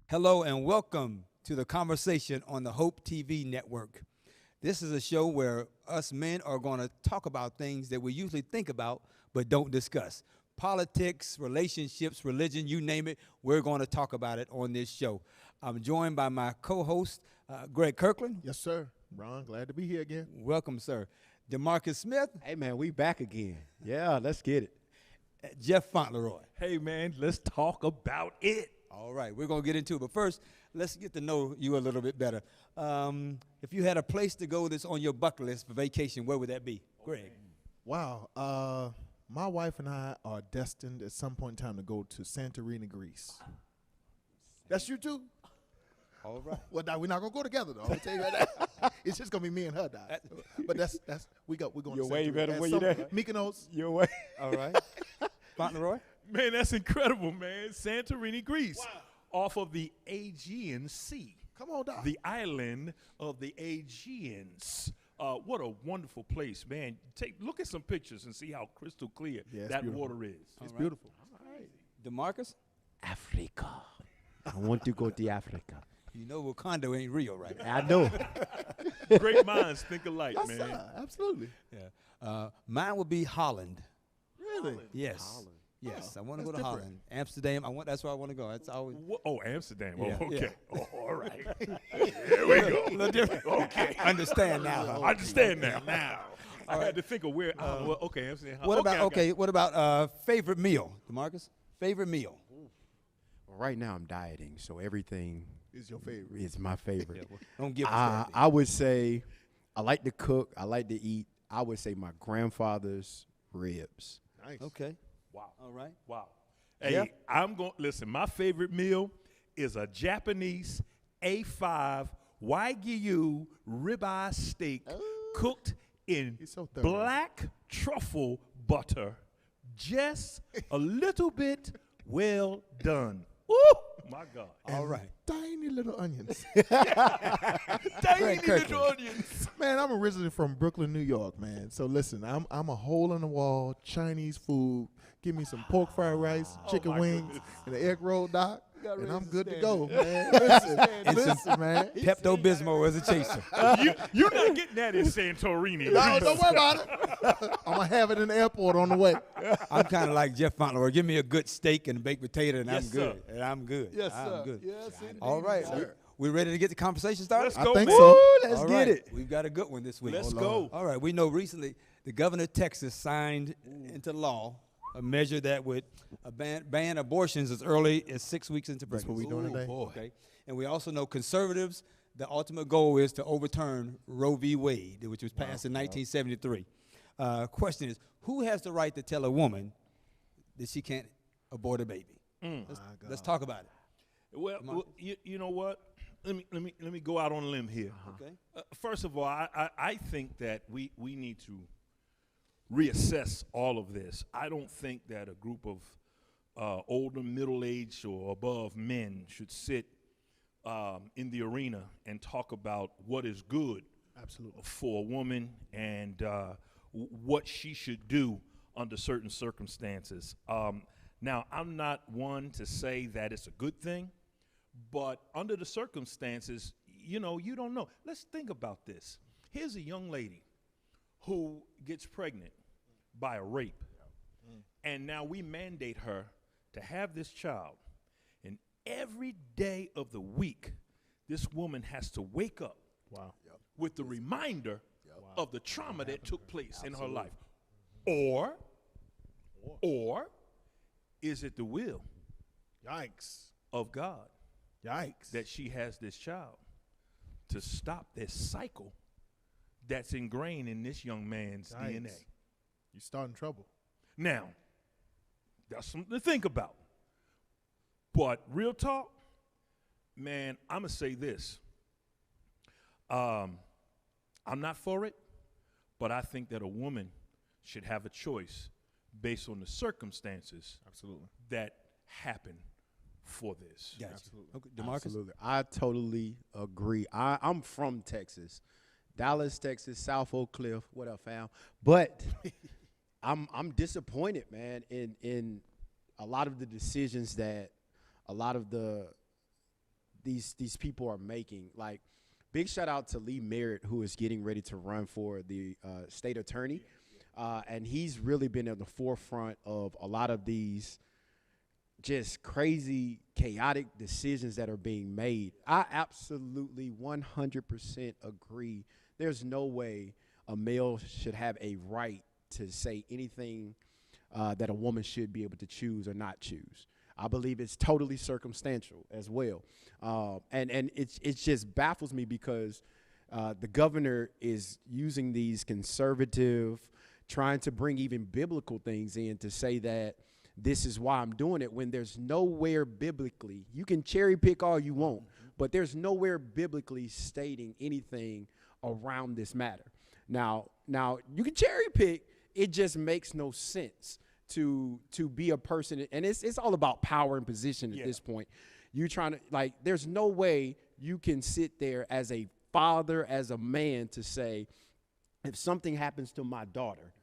Hello and welcome to the conversation on the Hope TV network. This is a show where us men are going to talk about things that we usually think about but don't discuss. Politics, relationships, religion, you name it, we're going to talk about it on this show. I'm joined by my co-host, Greg Kirkland. Yes, sir. Ron, glad to be here again. Welcome, sir. DeMarcus Smith. Hey, man, we back again. Yeah, let's get it. Jeff Fauntleroy. Hey, man, let's talk about it. All right, we're going to get into it. But first, let's get to know you a little bit better. If you had a place to go that's on your bucket list for vacation, where would that be? Greg. Wow. My wife and I are destined at some point in time to go to Santorini, Greece. That's you too? All right. Well, we're not going to go together, though. I'll tell you right now. It's just going to be me and her, Doc. But we're going You're to way Santorini. better when you're there. Mykonos. Your way. All right. Fauntleroy. Man, that's incredible, man. Santorini, Greece, off of the Aegean Sea. Come on, Doc. The island of the Aegeans. What a wonderful place, man. Look at some pictures and see how crystal clear that beautiful. water is. It's beautiful. All right. DeMarcus. Africa. I want to go to Africa. You know Wakanda ain't real, right? I know. Great minds think alike, Yes, man. sir. Absolutely. Yeah. Mine would be Holland. Really? Yes. Holland. Yes, I want to go that's to different. Holland. Amsterdam. That's where I want to go. That's always. Oh, Amsterdam. Yeah, Oh, okay. yeah. Oh, all right. There we go. A little different. Okay. Understand now. Huh? I understand now. I had to think of where. Okay, Amsterdam. What Okay, I about got it. What about favorite meal, DeMarcus? Favorite meal. Well, right now I'm dieting, so everything Is your favorite? is my favorite. Don't give us that. I would say I like to cook. I like to eat. I would say my grandfather's ribs. Nice. Okay. Wow. All right. Wow. Hey, Yeah. I'm going to listen. My favorite meal is a Japanese A5 Wagyu ribeye steak cooked in He's so thorough. black truffle butter, just a little bit well done. Woo! My God. All right. Tiny little onions. Tiny Kirkland. little onions. Man, I'm originally from Brooklyn, New York, man. So listen, I'm a hole in the wall Chinese food. Give me some pork fried rice, chicken my wings, goodness. and an egg roll, Doc, and I'm good to go, man. And some Listen, man. Pepto-Bismol as a chaser. You're not getting that in Santorini. No, don't worry about it. I'm going to have it in the airport on the way. I'm kind of like Jeff Fauntleroy. Give me a good steak and a baked potato, and Yes, I'm good. And I'm good. Yes, I'm sir. good. Yes, indeed, All right. sir. We ready to get the conversation started? Let's I go, think man. so. Let's All get right. it. We've got a good one this week. Let's Oh, go. Lord. All right. We know recently the governor of Texas signed into law a measure that would ban abortions as early as 6 weeks into That's what pregnancy. we're doing today. boy. Okay. And we also know conservatives, the ultimate goal is to overturn Roe v. Wade, which was passed in 1973. Question is, who has the right to tell a woman that she can't abort a baby? Let's talk about it. Well, you know what? Let me go out on a limb here. Okay. First of all, I think that we need to reassess all of this. I don't think that a group of older, middle-aged, or above men should sit in the arena and talk about what is good Absolutely. for a woman and what she should do under certain circumstances. Now, I'm not one to say that it's a good thing, but under the circumstances, you don't know. Let's think about this. Here's a young lady who gets pregnant by a rape, and now we mandate her to have this child, and every day of the week, this woman has to wake up with the reminder of the trauma that took place in her life. Or is it the will Yikes. of God Yikes. that she has this child to stop this cycle that's ingrained in this young man's Yikes. DNA? You're starting trouble. Now, that's something to think about. But real talk, man, I'm going to say this. I'm not for it, but I think that a woman should have a choice based on the circumstances Absolutely. that happen for this. Gotcha. Absolutely. Okay, DeMarcus? Absolutely. I totally agree. I'm from Texas, Dallas, Texas, South Oak Cliff. What up, fam? But I'm disappointed, man, in a lot of the decisions that a lot of these people are making. Like, big shout out to Lee Merritt, who is getting ready to run for the state attorney. And he's really been at the forefront of a lot of these just crazy, chaotic decisions that are being made. I absolutely 100% agree. There's no way a male should have a right to say anything that a woman should be able to choose or not choose. I believe it's totally circumstantial as well. And it just baffles me because the governor is using these conservative, trying to bring even biblical things in to say that this is why I'm doing it, when there's nowhere biblically. You can cherry pick all you want, but there's nowhere biblically stating anything around this matter. Now you can cherry pick. It just makes no sense to be a person, and it's all about power and position at this point. You trying to, like, there's no way you can sit there as a father, as a man, to say, if something happens to my daughter,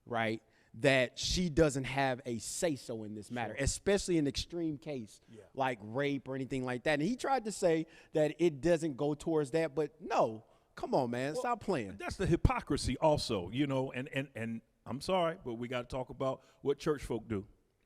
right, that she doesn't have a say-so in this matter, especially in extreme case like rape or anything like that. And he tried to say that it doesn't go towards that, but no, come on, man, stop playing. That's the hypocrisy also, you know, and I'm sorry, but we got to talk about what church folk do.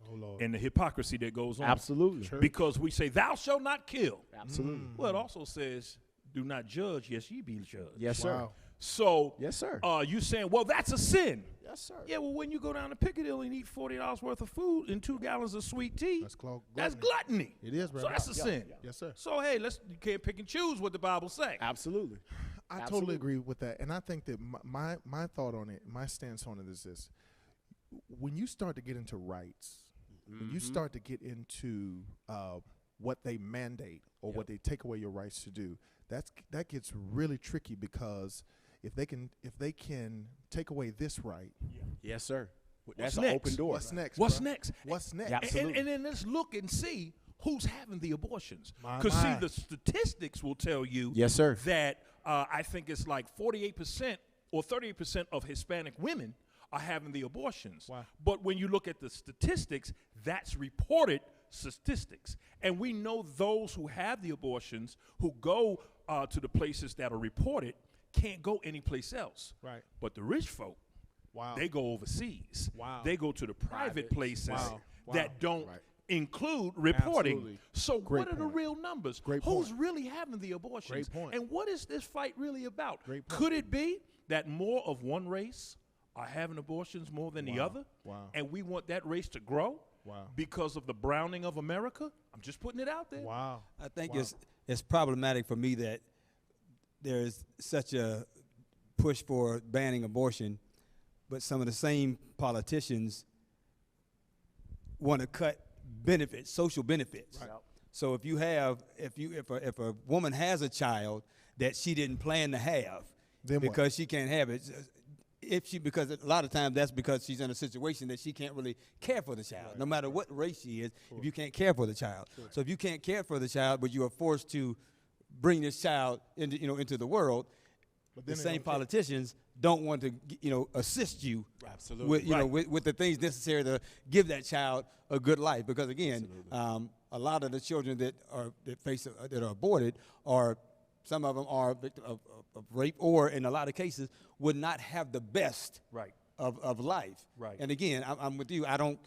Oh, Lord. And the hypocrisy that goes on. Absolutely. Because we say, thou shalt not kill. Absolutely. Well, it also says, do not judge, yes, ye be judged. Yes, sir. Wow. So, Yes, sir. You saying, well, that's a sin. Yes, sir. Yeah, well, when you go down to Piccadilly and eat $40 worth of food and 2 gallons of sweet tea, That's that's gluttony. It is, brother. So that's a sin. Yes, sir. So, hey, you can't pick and choose what the Bible say. Absolutely. I Absolutely. totally agree with that, and I think that my thought on it, my stance on it is this: when you start to get into rights, when you start to get into what they mandate or what they take away your rights to do, that gets really tricky, because if they can take away this right, Yes, sir. What's That's an next? open door. what's next? What's bruh? next? What's next? Yeah. Absolutely. And then let's look and see who's having the abortions. My, Because, see, my. the statistics will tell you Yes, sir. that I think it's like 48% or 38% of Hispanic women are having the abortions. Wow. But when you look at the statistics, that's reported statistics. And we know those who have the abortions, who go to the places that are reported, can't go anyplace else. Right. But the rich folk, Wow. they go overseas. Wow. They go to the private places Wow. Wow. that don't Right. include reporting. Absolutely. So Great what are the point. real numbers? Great Who's point. really having the abortions? Great point. And what is this fight really about? Great point. Could it be that more of one race are having abortions more than the Wow. other? Wow. And we want that race to grow? Wow. Because of the browning of America? I'm just putting it out there. Wow. I think Wow. it's problematic for me that there's such a push for banning abortion, but some of the same politicians want to cut benefits, social benefits. Right. So if a woman has a child that she didn't plan to have, Then what? because she can't have it, because a lot of times that's because she's in a situation that she can't really care for the child, no matter what race she is. If you can't care for the child, so if you can't care for the child, but you are forced to bring this child into the world, But the then they same don't care. politicians don't want to assist you Absolutely. with the things necessary to give that child a good life, because again, a lot of the children that are aborted, or some of them are victims of rape, or in a lot of cases would not have the best Right. of life. Right. And again, I'm with you. I don't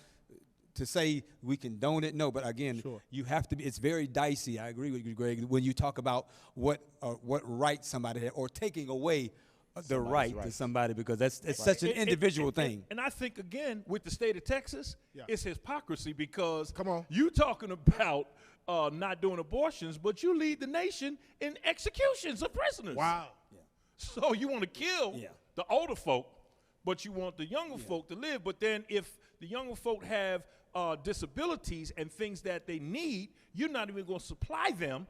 to say we condone it, no, but again, Sure. you have to be. It's very dicey. I agree with you, Greg, when you talk about what right somebody had, or taking away the right to rights. somebody, because it's such an individual thing. And I think, again, with the state of Texas, Yeah. it's hypocrisy, because Come on. you talking about not doing abortions, but you lead the nation in executions of prisoners. Wow. So you want to kill Yeah. the older folk, but you want the younger folk to live. But then if the younger folk have disabilities and things that they need, you're not even going to supply them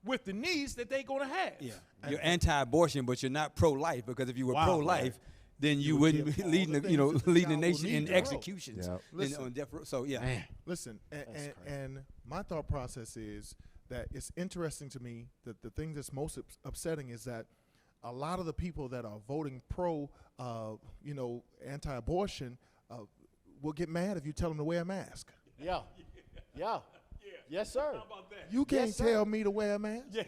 with the needs that they're going to have. Yeah. You're anti-abortion, but you're not pro-life, because if you were Wow. pro-life, then you would wouldn't give be all leading the the, things that the leading the child will nation need in to grow. executions. Yeah. And Listen. on death row. So yeah. Man. Listen, and my thought process is that it's interesting to me that the thing that's most upsetting is that a lot of the people that are voting pro, anti-abortion, will get mad if you tell them to wear a mask. Yeah. Yeah. Yes, sir. How about that? You can't Yes, sir. tell me to wear a mask. Yeah.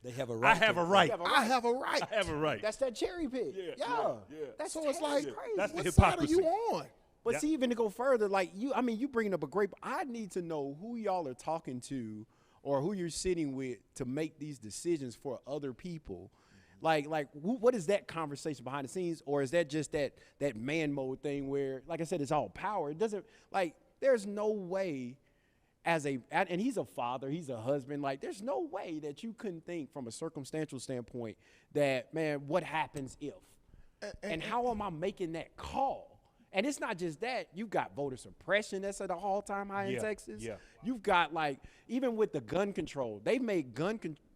They have a right. I have to- a right. I have a right. I have a right. That's that cherry pick. Yeah. That's So it's like, crazy. That's the what side are hypocrisy. you on? But Yeah. see, even to go further, like you bringing up a great. I need to know who y'all are talking to, or who you're sitting with to make these decisions for other people. What is that conversation behind the scenes, or is that just that man mode thing where, like I said, it's all power? It doesn't there's no way. And he's a father, he's a husband. Like, there's no way that you couldn't think from a circumstantial standpoint that, man, what happens if? And how am I making that call? And it's not just that. You've got voter suppression that's at an all-time high in Yeah, Texas. yeah. You've got, even with the gun control, they've made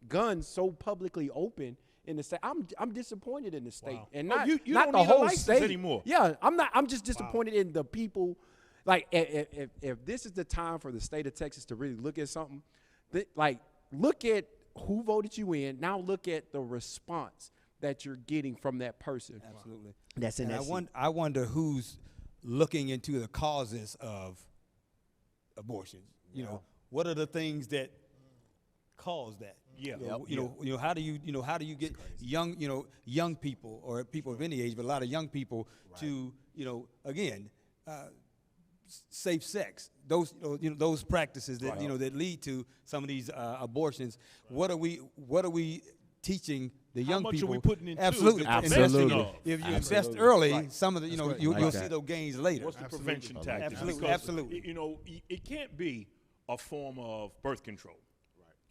guns so publicly open in the state. I'm disappointed in the state. Wow. And Oh, not, you not don't the need a whole license state anymore. Yeah, I'm just disappointed in the people. Like, if this is the time for the state of Texas to really look at something, look at who voted you in. Now look at the response that you're getting from that person. Absolutely. That's in And that seat. I wonder who's looking into the causes of abortion. You know, what are the things that cause that? Yeah. How do you get young people or people of any age, but a lot of young people to safe sex, those practices that that lead to some of these abortions. What are we teaching the young much are people? we putting into Absolutely. the Invest- prevention of? If you invest early, some of the Right. you'll Like see that. those gains later. What's the Absolutely. prevention tactic? Absolutely, Because, absolutely. it can't be a form of birth control.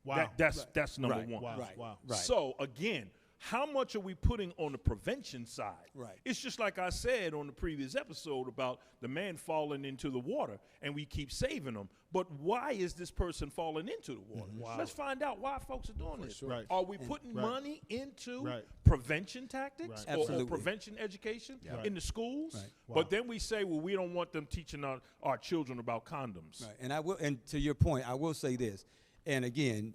Wow. That's number Right. one. Wow. Right. Wow. Right. So again, how much are we putting on the prevention side? Right. It's just like I said on the previous episode about the man falling into the water, and we keep saving him. But why is this person falling into the water? Wow. Let's find out why folks are doing this. Right. Are we putting Right. money into Right. prevention tactics Right. or Absolutely. prevention education Right. in the schools? Right. Wow. But then we say, well, we don't want them teaching our children about condoms. Right. And to your point, I will say this. And again,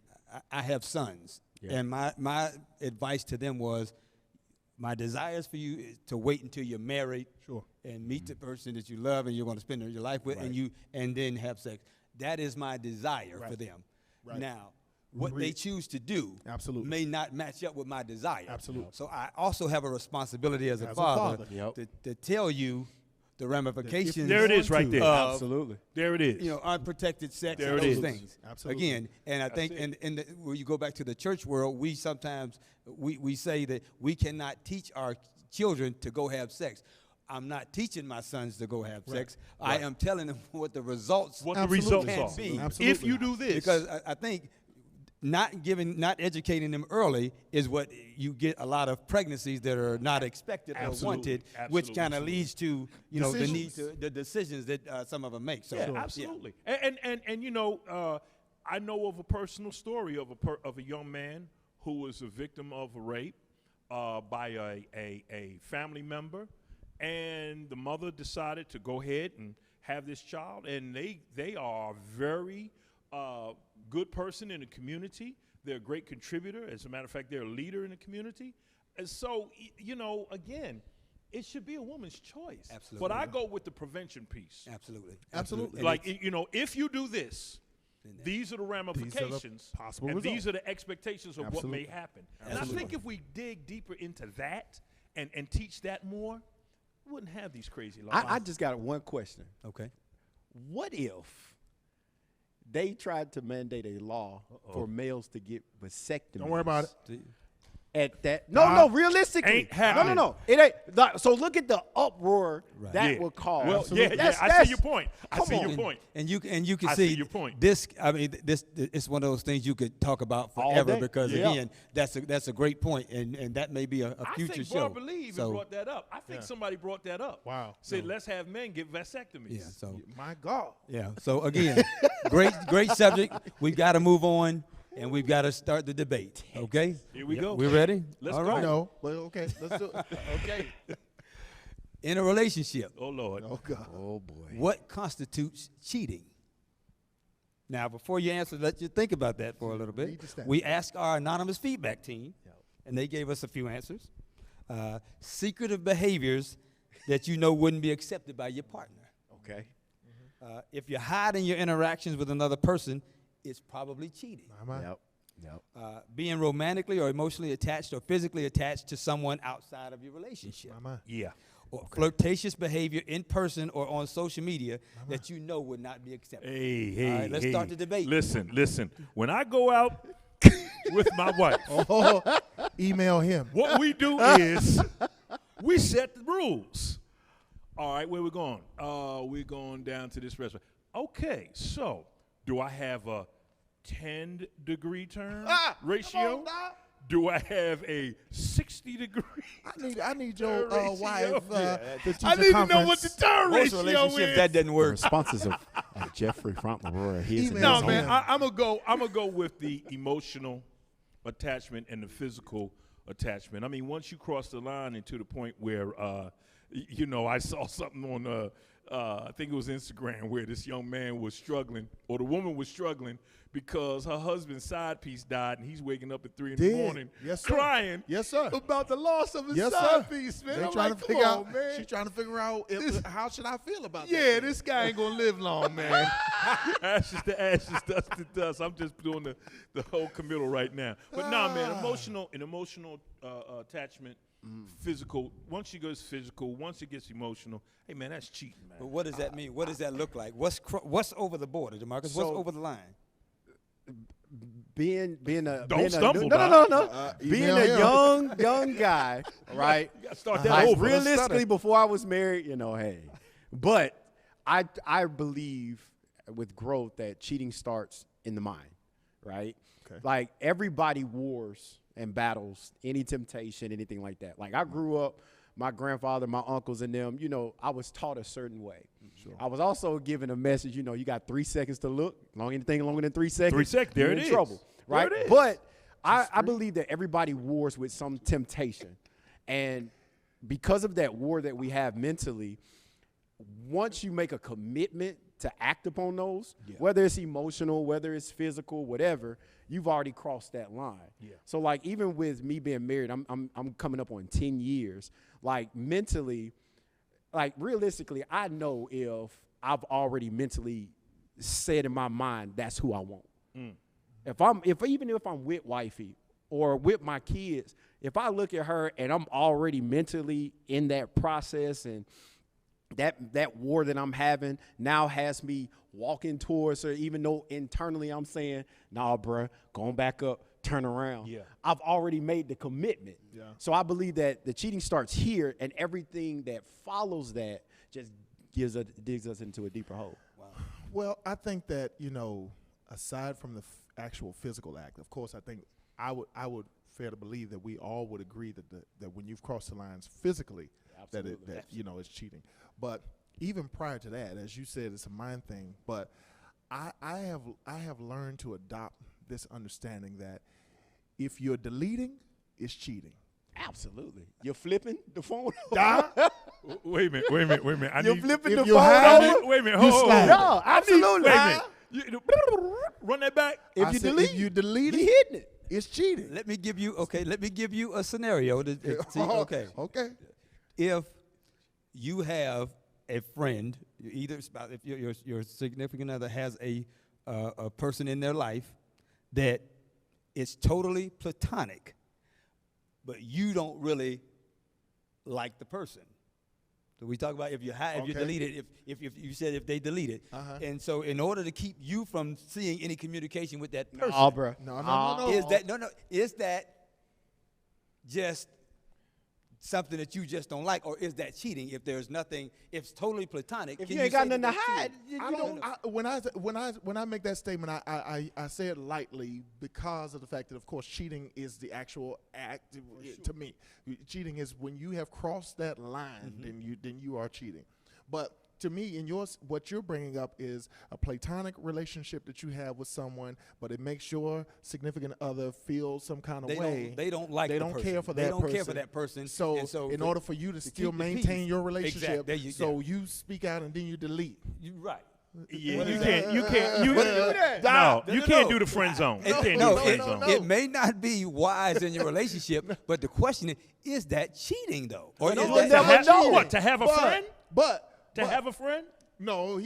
I have sons, and my advice to them was, my desire is for you is to wait until you're married, Sure. and meet the person that you love and you're going to spend your life with, and then have sex. That is my desire for them. Right. Now, what they choose to do Absolutely. may not match up with my desire. Absolutely. So I also have a responsibility as a As a father, father. to tell you the ramifications. There it is right there. of, Absolutely. There it is. unprotected sex There and it those is. things. Absolutely. Again, and I think, when you go back to the church world, we sometimes we say that we cannot teach our children to go have sex. I'm not teaching my sons to go have sex. I am telling them what the results What the Absolutely. results can are. be. Absolutely. If you do this. Because I think not educating them early is what you get a lot of pregnancies that are not expected Absolutely. or wanted, which Absolutely. kind of leads to Decisions. the decisions that some of them make. So Yeah, absolutely. And I know of a personal story of a young man who was a victim of a rape by a family member, and the mother decided to go ahead and have this child, and they are a very good person in the community. They're a great contributor. As a matter of fact, they're a leader in the community. And so, again, it should be a woman's choice. Absolutely. But I go with the prevention piece. Absolutely. Absolutely. And Like, it's- if you do this, these are the ramifications, possible and these results. are the expectations of what may Absolutely. happen. And I Absolutely. think if we dig deeper into that and teach that more, we wouldn't have these crazy laws. I just got one question. okay. What if they tried to mandate a law for males to get vasectomies? Don't worry about it. At that, no, realistically, Ain't happening. No, it ain't. So look at the uproar that Yeah. will cause. Well, That's- I that's- see your point. I come see on. your point. And you can I see, see your point. This. I mean, this it's one of those things you could talk about All forever day. because Yeah. again, that's a great point, and that may be a I future think show. Barbara Lee even So, brought that up. I think somebody brought that up. Wow. Said, let's have men get vasectomies. yeah. So My God. yeah. So again, great subject. We've got to move on, and we've got to start the debate. Okay. Here we go. We ready? Let's All go. right. No. Well, okay. Let's do it. Okay. in a relationship, Oh, Lord. Oh God. Oh boy. what constitutes cheating? Now, before you answer, let you think about that for a little Read bit. the stats. We asked our anonymous feedback team, and they gave us a few answers. Secretive behaviors that you know wouldn't be accepted by your partner. Okay. If you're hiding your interactions with another person, it's probably cheating. Yep. Being romantically or emotionally attached or physically attached to someone outside of your relationship. Yeah. Or flirtatious behavior in person or on social media that you know would not be accepted. Hey, All right, let's start the debate. Listen. When I go out with my wife, Email him. what we do is we set the rules. All right, where we going? We're going down to this restaurant. Okay, so do I have a 10-degree turn ratio? Do I have a 60-degree? I need your ratio? wife to teach I a need to know conference. what the turn Most ratio relationships, is. that doesn't The work. responses of Jeffrey Fauntleroy. His and Email his No, me. own. man, I'm gonna go with the emotional attachment and the physical attachment. I mean, once you cross the line into the point where, I saw something on, I think it was Instagram, where this young man was struggling, or the woman was struggling, because her husband's side piece died, and he's waking up at 3 in the Did. morning, Yes, sir. crying, Yes, sir. about the loss of his Yes, side sir. piece, man. They I'm trying like, to come figure on, out. man. She's trying to figure out how should I feel about that. Yeah, this guy ain't gonna live long, man. Ashes to ashes, dust to dust. I'm just doing the whole committal right now. But nah, man, emotional attachment, physical. Once it goes physical, once it gets emotional, hey man, that's cheating, But man. what does that mean? What does that look like? What's over the border, DeMarcus? What's So- over the line? Being Don't stumble, no. Being email a him. young guy, right? You gotta start that Like, over. realistically, before I was married, hey. But I believe with growth that cheating starts in the mind, right? Okay. Like everybody wars and battles any temptation, anything like that. Like I grew up, my grandfather, my uncles, and them, I was taught a certain way. Sure. I was also given a message, you got 3 seconds to look. Anything longer than 3 seconds, 3 seconds, there you're it in is. trouble, There right? it is. But I believe that everybody wars with some temptation. And because of that war that we have mentally, once you make a commitment to act upon those, whether it's emotional, whether it's physical, whatever, you've already crossed that line. Yeah. So like even with me being married, I'm coming up on 10 years. Like mentally, like realistically, I know if I've already mentally said in my mind that's who I want. Even if I'm with wifey or with my kids, if I look at her and I'm already mentally in that process and that war that I'm having now has me walking towards her, even though internally I'm saying, nah, bruh, going back up, turn around. Yeah. I've already made the commitment. Yeah. So I believe that the cheating starts here, and everything that follows that just digs us into a deeper hole. Well, I think that aside from the actual physical act, of course, I think I would fair to believe that we all would agree that when you've crossed the lines physically, Absolutely. that it's cheating. But even prior to that, as you said, it's a mind thing. But I have learned to adopt this understanding that if you're deleting, it's cheating. Absolutely. You're flipping the phone. Wait a minute. You're flipping if the you phone. hide over. it, Wait a minute. you Hold on. slide. No, absolutely. Wait a minute. Run that back. If I you said delete, if you delete you it, hitting it. it's cheating. Let me give you a scenario. See, okay. Okay. If you have a friend, either spouse, if your significant other has a person in their life that is totally platonic, but you don't really like the person. So we talk about if you delete it, if you said if they delete it, and so in order to keep you from seeing any communication with that person, Oh, bro. No. is that just something that you just don't like, or is that cheating? If there's nothing, if it's totally platonic, If can you ain't got say that nothing to that's hide, cheating? I don't. When I make that statement, I say it lightly because of the fact that, of course, cheating is the actual act. To me, cheating is when you have crossed that line, then you are cheating. But to me, in yours, what you're bringing up is a platonic relationship that you have with someone, but it makes your significant other feel some kind of way. They don't like They the don't person. care for They that don't person. care for that person. So, and so in order for you to still keep the maintain peace. your relationship, Exactly. so you speak out and then you delete. you right. Yeah, What you is can't. that? You can't. You What do you do that? No, you No, can't no. do the friend zone. You No, can't No, do the friend it, zone. no. it may not be wise in your relationship, but the question is that cheating though, or No, is we'll that To never have, know. what? To have a friend? But To have a friend? no,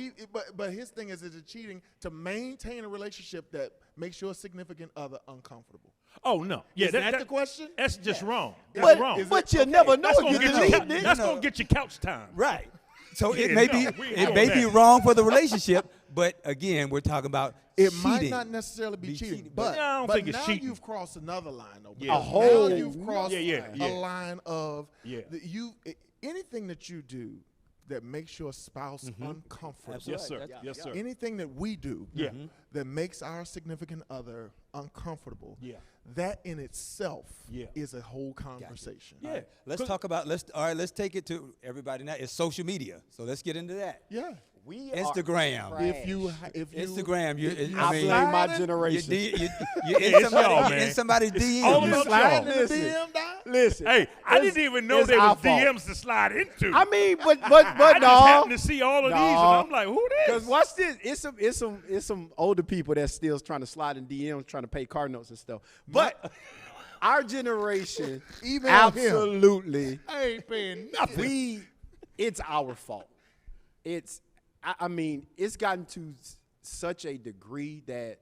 but his thing is it cheating to maintain a relationship that makes your significant other uncomfortable. Oh no. Yeah, Is that the question? That's just wrong. Is That's it- wrong. is it- But you okay. never know That's if gonna you get delete you. it. That's gonna get you couch time. right? So Yeah, it may no, be we ain't it doing may be that. wrong for the relationship, but again, we're talking about It cheating. might not necessarily be Be cheating, cheating, but, Yeah, I don't but think it's now cheating. you've crossed another line. Though. Yeah. A whole- Now you've crossed Yeah. a line of Yeah. anything that you do that makes your spouse uncomfortable. Absolutely. Yes, sir. Yeah. Yes, sir. Anything that we do Yeah. that makes our significant other uncomfortable, Yeah. that in itself Yeah. is a whole conversation. Yeah. Let's talk about let's take it to everybody now. It's social media, so let's get into that. Yeah. We Instagram. are If you Instagram, I blame my sliding, generation. you in It's y'all, somebody, man. in somebody's DM. all You about sliding y'all. in the Listen. DM, Doc? Listen. Hey, I it's- didn't even know it's there our was fault. DMs to slide into. I mean, but I just no. happened to see all of these, and No. I'm like, who Because this? watch this. It's some older people that's still trying to slide in DMs, trying to pay car notes and stuff. But our generation, Email him. absolutely, I ain't paying nothing. it's our fault. I mean, it's gotten to such a degree that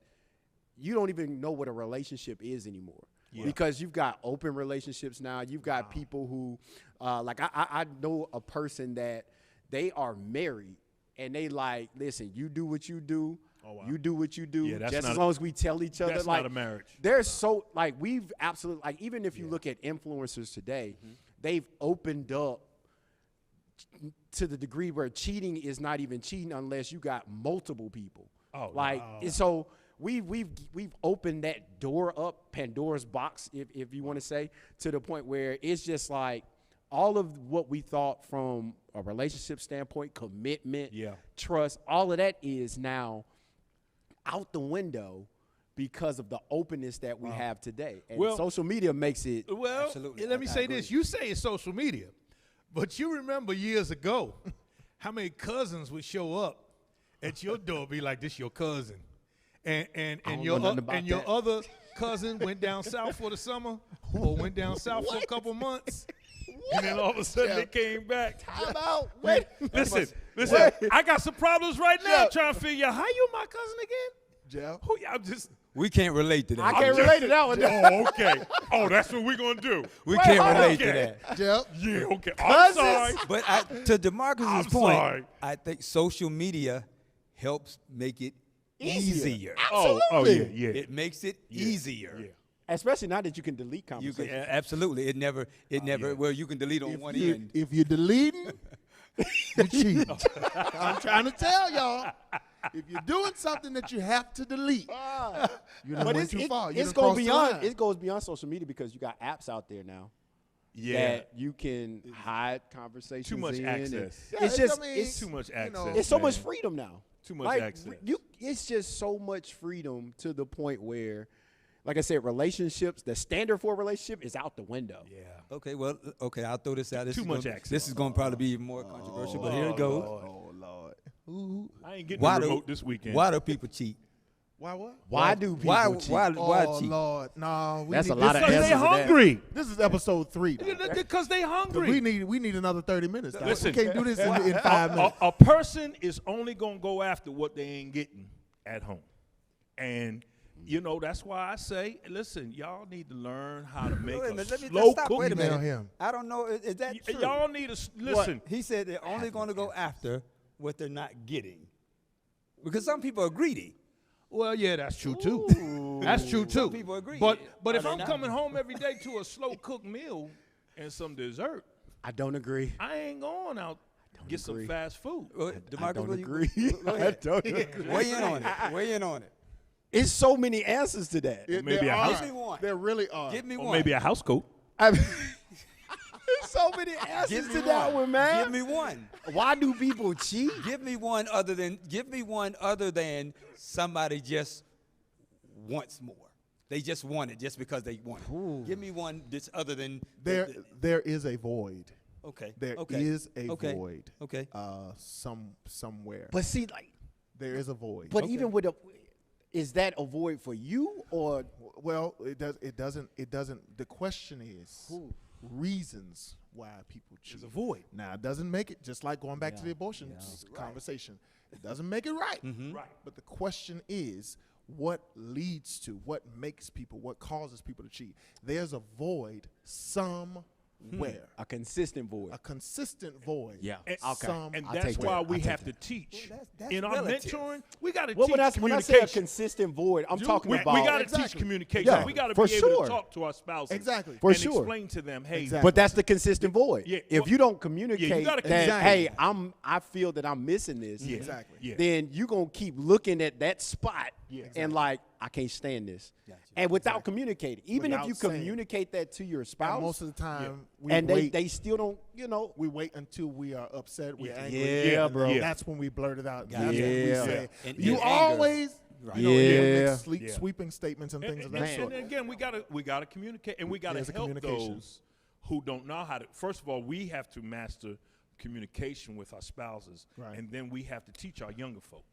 you don't even know what a relationship is anymore. Yeah. Because you've got open relationships now. You've got people who, like I know a person that they are married and they like, listen, you do what you do. Oh, wow. You do what you do. Yeah, that's just not as a- long as we tell each other. That's like, not a marriage. There's so, like, we've absolutely, like, even if you look at influencers today, they've opened up to the degree where cheating is not even cheating unless you got multiple people. Oh, like, wow. and so we've opened that door up, Pandora's box, if you want to say, to the point where it's just like all of what we thought from a relationship standpoint, commitment, Yeah. trust, all of that is now out the window because of the openness that we have today. And Well- social media makes it. Well, Absolutely. let me I say agree. this. You say it's social media, but you remember years ago how many cousins would show up at your door, be like, this your cousin. And don't your know nothing about and your that. other cousin went down south for the summer or went down south for a couple months. And then all of a sudden they came back. Time out. Wait. Listen, I got some problems right now trying to figure out how you my cousin again? Jeff. Who y'all just We can't relate to that. I can't relate to that one. Oh, okay. Oh, that's what we're gonna do. We can't hold on. relate to Okay. that. Jeff. Yeah, okay. I'm Cousins? sorry. But to DeMarcus's I'm point, sorry. I think social media helps make it easier. Oh, yeah. It makes it easier. Yeah. Especially now that you can delete You can, conversations. absolutely. It never. Well, you can delete on one end. If you're deleting, you cheat. I'm trying to tell y'all. If you're doing something that you have to delete, you done went too far. You It's done going crossed the beyond. line. It goes beyond social media because you got apps out there now Yeah. that you can hide conversations. Too much in, and access. Yeah, It's just I mean, it's Too much you know, access. it's so much man. freedom now. Too much Like, access. It's just so much freedom to the point where, like I said, relationships. The standard for a relationship is out the window. Yeah. Okay, well, okay, I'll throw this out. This Too is much gonna, access. This is going to probably be more controversial, but here it goes. Oh Lord. I ain't getting Why the do remote this weekend. Why do people cheat? Why what? Why do people Why cheat? why Oh cheat? Lord. No, we That's need a lot this, of Because they answers to that. hungry. This is episode 3. Doc. Because they 'Cause hungry. we need another 30 minutes. Doc. Listen. We can't do this in 5 minutes. A person is only gonna go after what they ain't getting at home, and you know that's why I say, listen, y'all need to learn how to make Wait a a minute, let me slow stop. cook. Wait a Email minute. him. I don't know. Is that true? Y'all need to listen. He said they're only going to go after what they're not getting, because some people are greedy. Well, yeah, that's true too. That's true too. Some people agree. But Are if they I'm not? coming home every day to a slow cooked meal and some dessert, I don't agree. I ain't going out get some agree. fast food. Well, I DeMarcus, don't what do you- agree. go I ahead. don't agree. Weigh in on it. Weigh in on it. It's so many answers to that. Maybe there a are. house- Give me one. There really are. Give me Or one. maybe a house coat. I mean, it's so many answers to that one, man. Give me one. Why do people cheat? Give me one other than somebody just wants more. They just want it just because they want it. Ooh. Give me one that's other than There is a void. Okay. There okay. is a okay. void. Okay. Somewhere. But see, like, There is a void. but even with is that a void for you or? Well, it doesn't. The question is reasons why people choose. There's a void. Now, it doesn't make it, just like going back to the abortion conversation, it doesn't make it right. Right. But the question is, what leads to, what makes people, what causes people to cheat? There's a void somewhere. A consistent void. A consistent void. Yeah. And, Some- and I'll that's take why that. we I'll take have to that. teach. Well, that's in our relative. mentoring, we got to Well, teach when I communication. say a consistent void, I'm talking we, about. we got to Exactly. teach communication. Yeah, we got to for be able sure. to talk to our spouses. Exactly. For and sure. explain to them, hey, Exactly. But that's the consistent void. Yeah, If well, you don't communicate gotta that, communicate. hey, I feel that I'm missing this. Yeah. Exactly. Yeah. Then you gonna keep looking at that spot Yeah. and like, I can't stand this. Gotcha. And without communicating, even if Without you saying. communicate that to your And spouse, most of the time, we and wait. they still don't, you know. We wait until we are upset, we're Yeah. angry. Yeah, and bro. then That's when we blurt it out. Gotcha. That's when we Yeah. say, And you in anger. always, Right. you know, and Yeah. make Yeah. sweeping statements and things of that and, sort. and again, we gotta communicate, and we gotta There's a help communication. those who don't know how to. First of all, we have to master communication with our spouses, Right. and then we have to teach our younger folk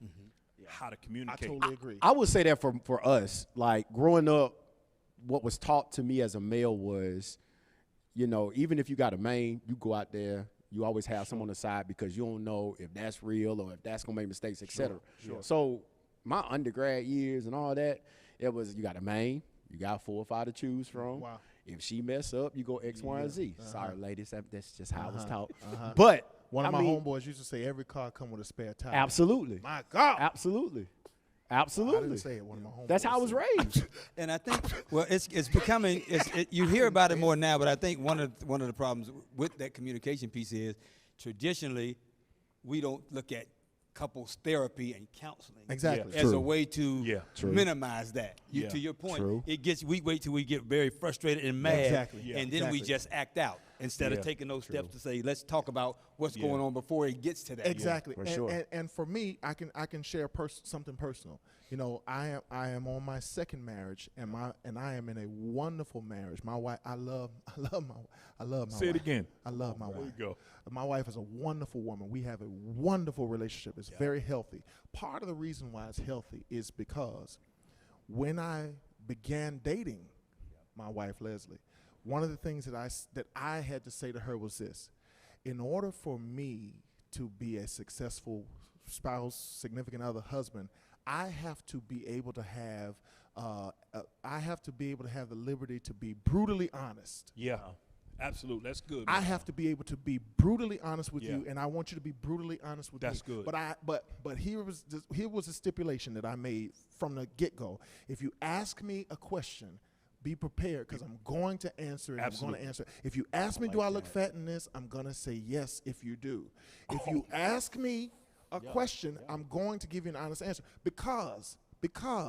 how to I communicate. totally agree. I would say that for us, like growing up, what was taught to me as a male was, you know, even if you got a main, you go out there, you always have someone on the side because you don't know if that's real or if that's gonna make mistakes, etc. So my undergrad years and all that, it was you got a main, you got 4 or 5 to choose from. Wow. If she mess up, you go X, Y, and Z. Sorry, ladies, that's just how it was taught. Uh-huh. But One of I my mean, homeboys used to say every car come with a spare tire. absolutely, My God. absolutely, I absolutely. didn't say it. One of my homeboys. That's how I was said it. raised. And I think, well, it's becoming. You hear about it more now, but I think one of the problems with that communication piece is traditionally we don't look at couples therapy and counseling Exactly. as True. a way to Yeah. True. minimize that. Yeah. To your point, True. we wait till we get very frustrated and mad, Exactly. Yeah. and then we Exactly. just act out instead Yeah. of taking those steps to say, let's talk about what's Yeah. going on before it gets to that. Exactly. for and, sure. and for me, I can share something personal. You know, I am on my second marriage, and I am in a wonderful marriage. My wife, I love my Say wife. it again. I love my There wife. you go. My wife is a wonderful woman. We have a wonderful relationship. It's very healthy. Part of the reason why it's healthy is because when I began dating my wife Leslie, one of the things that I had to say to her was this: in order for me to be a successful spouse, significant other, husband, I have to be able to have the liberty to be brutally honest. Yeah, absolutely. That's good. I man. have to be able to be brutally honest with Yeah. you, and I want you to be brutally honest with That's me. good. But here was a stipulation that I made from the get-go. If you ask me a question, be prepared because I'm going to answer it. I'm Absolutely. going to answer it. If you ask me, do I look fat in this? I'm going to say yes if you do. If you ask me a question, I'm going to give you an honest answer because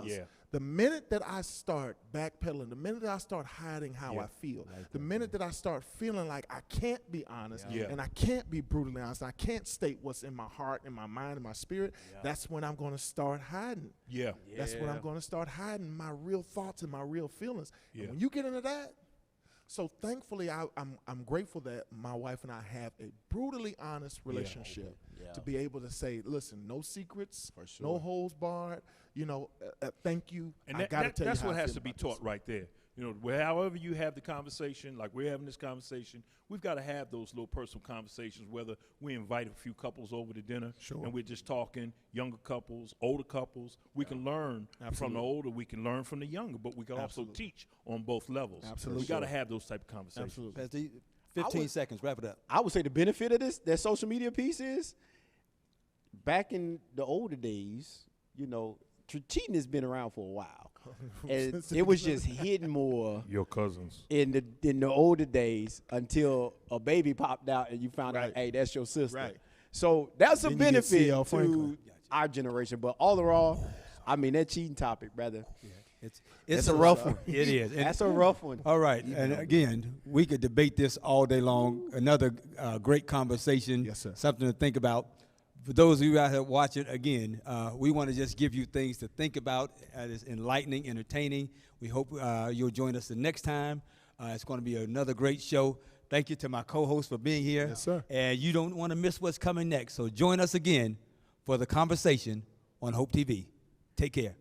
Yeah. the minute that I start backpedaling, the minute that I start hiding how Yeah. I feel, the minute that I start feeling like I can't be honest Yeah. and I can't be brutally honest, I can't state what's in my heart, in my mind, in my spirit, that's when I'm going to start hiding. Yeah. That's when I'm going to start hiding my real thoughts and my real feelings. Yeah. And when you get into that, so thankfully I'm grateful that my wife and I have a brutally honest relationship to be able to say, listen, no secrets, no holes barred. You know, thank you. And I got to tell you that's how what I has feel to be about taught this. right there. You know, however you have the conversation, like we're having this conversation, we've got to have those little personal conversations, whether we invite a few couples over to dinner and we're just talking, younger couples, older couples. We can learn from the older, we can learn from the younger, but we can also teach on both levels. Absolutely. We got to have those type of conversations. Absolutely. Pastor, 15 seconds, wrap it up. I would say the benefit of that social media piece is back in the older days, you know, cheating has been around for a while. And it was just hidden more Your cousins. in the older days until a baby popped out and you found out, Right. hey, that's your sister. Right. So that's a Then you get benefit C.L. to Franklin. our generation. But all in all, I mean, that cheating topic, brother. It's a rough one. It is. And- That's a rough one. All right, and again, we could debate this all day long. Another great conversation. Yes, sir. Something to think about. For those of you out here watching, again, we want to just give you things to think about. It's enlightening, entertaining. We hope you'll join us the next time. It's going to be another great show. Thank you to my co-host for being here. Yes, sir. And you don't want to miss what's coming next. So join us again for the conversation on Hope TV. Take care.